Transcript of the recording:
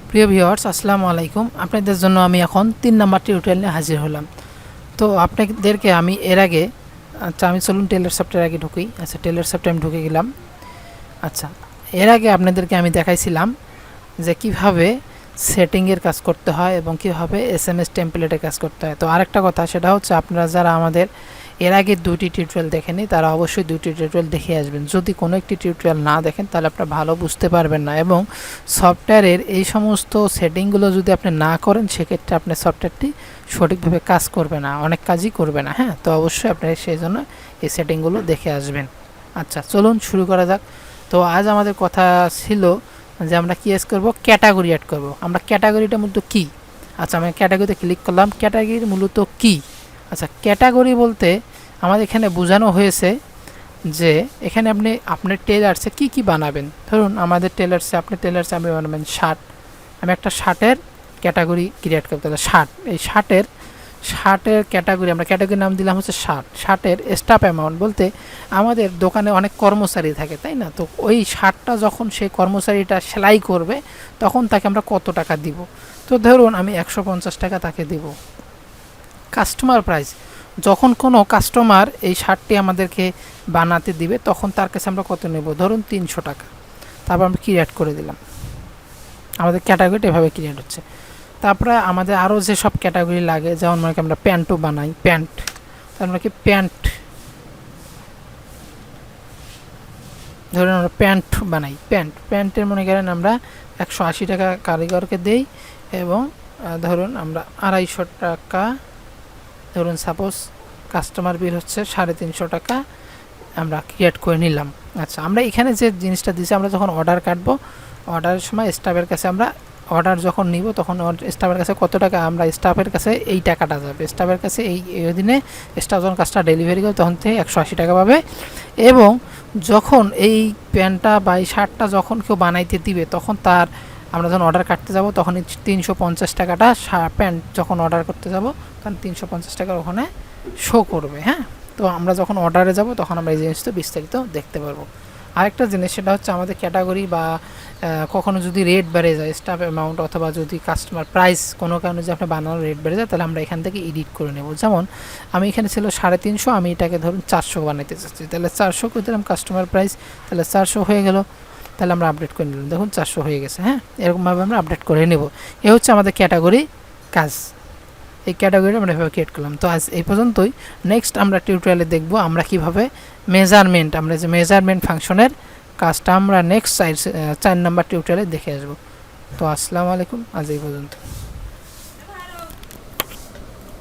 প্রিয় ভিউয়ার্স আসসালামু আলাইকুম। আপনাদের জন্য আমি এখন 3 নাম্বার টিউটোরিয়াল নিয়ে হাজির হলাম। তো আপনাদেরকে আমি এর আগে আমি চলুন টেইলর সফটওয়্যার আগে ঢুকি। আচ্ছা, টেইলর সফটওয়্যার আমি ঢুকে গেলাম। আচ্ছা, এর আগে আপনাদেরকে আমি দেখাইছিলাম যে কিভাবে সেটিংয়ের কাজ করতে হয় এবং কিভাবে এসএমএস টেমপ্লেটের কাজ করতে হয়। তো আরেকটা কথা, সেটা হচ্ছে আপনারা যারা আমাদের এর আগে 2টি টিউটোরিয়াল দেখেনি তারা অবশ্যই 2টি টিউটোরিয়াল দেখে আসবেন। যদি কোনো একটি টিউটোরিয়াল না দেখেন তাহলে আপনারা ভালো বুঝতে পারবেন না, এবং সফটওয়্যারের এই সমস্ত সেটিংগুলো যদি আপনি না করেন সেক্ষেত্রে আপনার সফটওয়্যারটি সঠিকভাবে কাজ করবে না, অনেক কাজই করবে না। হ্যাঁ, তো অবশ্যই আপনি সেই জন্য এই সেটিংগুলো দেখে আসবেন। আচ্ছা, চলুন শুরু করা যাক। তো আজ আমাদের কথা ছিল যে আমরা কি অ্যাড করব, ক্যাটাগরি অ্যাড করব। আমরা ক্যাটাগরিটা মূলত কি? আচ্ছা, আমি ক্যাটাগরিতে ক্লিক করলাম। ক্যাটাগরি মূলত কি? আচ্ছা, ক্যাটাগরি বলতে আমাদের এখানে বোঝানো হয়েছে যে এখানে আপনি আপনার টেলার্সে কি কি বানাবেন। ধরুন আমাদের টেলার্সে আপনি বানাবেন শার্ট। আমি একটা শার্টের ক্যাটাগরি ক্রিয়েট করতে হবে। শার্ট, এই শার্টের ক্যাটাগরি, আমরা ক্যাটাগরি নাম দিলাম হচ্ছে শার্ট। শার্টের স্টাফ অ্যামাউন্ট বলতে আমাদের দোকানে অনেক কর্মচারী থাকে, তাই না? তো ওই শার্টটা যখন সেই কর্মচারীটা সেলাই করবে তখন তাকে আমরা কত টাকা দিব। তো ধরুন আমি 150 টাকা তাকে দিব। কাস্টমার প্রাইস, যখন কোনো কাস্টমার এই শার্টটি আমাদেরকে বানাতে দিবে তখন তার কাছে আমরা কত নেব, ধরুন 300 টাকা। তারপর আমরা ক্রিয়েট করে দিলাম। আমাদের ক্যাটাগরিটা এভাবে ক্রিয়েট হচ্ছে। তারপরে আমাদের আরও যে সব ক্যাটাগরি লাগে, যেমন মনে করি আমরা প্যান্টও বানাই, প্যান্ট, তার মানে কি প্যান্ট, ধরুন আমরা প্যান্ট বানাই, প্যান্টের মনে করেন আমরা 180 টাকা কারিগরকে দেই, এবং ধরুন আমরা 250 টাকা, ধরুন সাপোজ কাস্টমার বিল হচ্ছে 350 টাকা, আমরা ক্রিয়েট করে নিলাম। আচ্ছা, আমরা এখানে যে জিনিসটা দিয়েছি, আমরা যখন অর্ডার কাটবো, অর্ডারের সময় স্টাফের কাছে আমরা অর্ডার যখন নিব তখন স্টাফের কাছে কত টাকা, আমরা স্টাফের কাছে এই টাকাটা যাবে। স্টাফের কাছে এই দিনে স্টাফ যখন কাজটা ডেলিভারি করে তখন থেকে 180 টাকা পাবে। এবং যখন এই প্যান্টটা বা এই শার্টটা যখন কেউ বানাইতে দিবে তখন তার, আমরা যখন অর্ডার কাটতে যাব তখন 350 টাকাটা প্যান্ট যখন অর্ডার করতে যাব তখন 350 টাকার ওখানে শো করবে। হ্যাঁ, তো আমরা যখন অর্ডারে যাব তখন আমরা এই জিনিসটা বিস্তারিত দেখতে পারবো। আরেকটা জিনিস, সেটা হচ্ছে আমাদের ক্যাটাগরি বা কখনো যদি রেট বেড়ে যায়, স্টাফ অ্যামাউন্ট অথবা যদি কাস্টমার প্রাইস কোনো কারণে যদি আপনার বানানোর রেট বেড়ে যায়, তাহলে আমরা এখান থেকে এডিট করে নেব। যেমন আমি এখানে ছিল 350, আমি এটাকে ধরুন 400 বানাইতে চাচ্ছি, তাহলে 400 করে দিলাম কাস্টমার প্রাইস, তাহলে 400 হয়ে গেল। তাহলে আমরা আপডেট করে নিলাম, দেখুন 400 হয়ে গেছে। হ্যাঁ, এরকমভাবে আমরা আপডেট করে নেব। এ হচ্ছে আমাদের ক্যাটাগরি কাজ। এই ক্যাটাগরিটা আমরা এভাবে ক্রিয়েট করলাম। তো আজ এই পর্যন্তই। নেক্সট আমরা টিউটোরিয়ালে দেখব আমরা কিভাবে মেজারমেন্ট, আমরা যে মেজারমেন্ট ফাংশনের কাজটা আমরা নেক্সট 4 নাম্বার টিউটোরিয়ালে দেখে আসবো। তো আসসালামু আলাইকুম, আজ এই পর্যন্ত।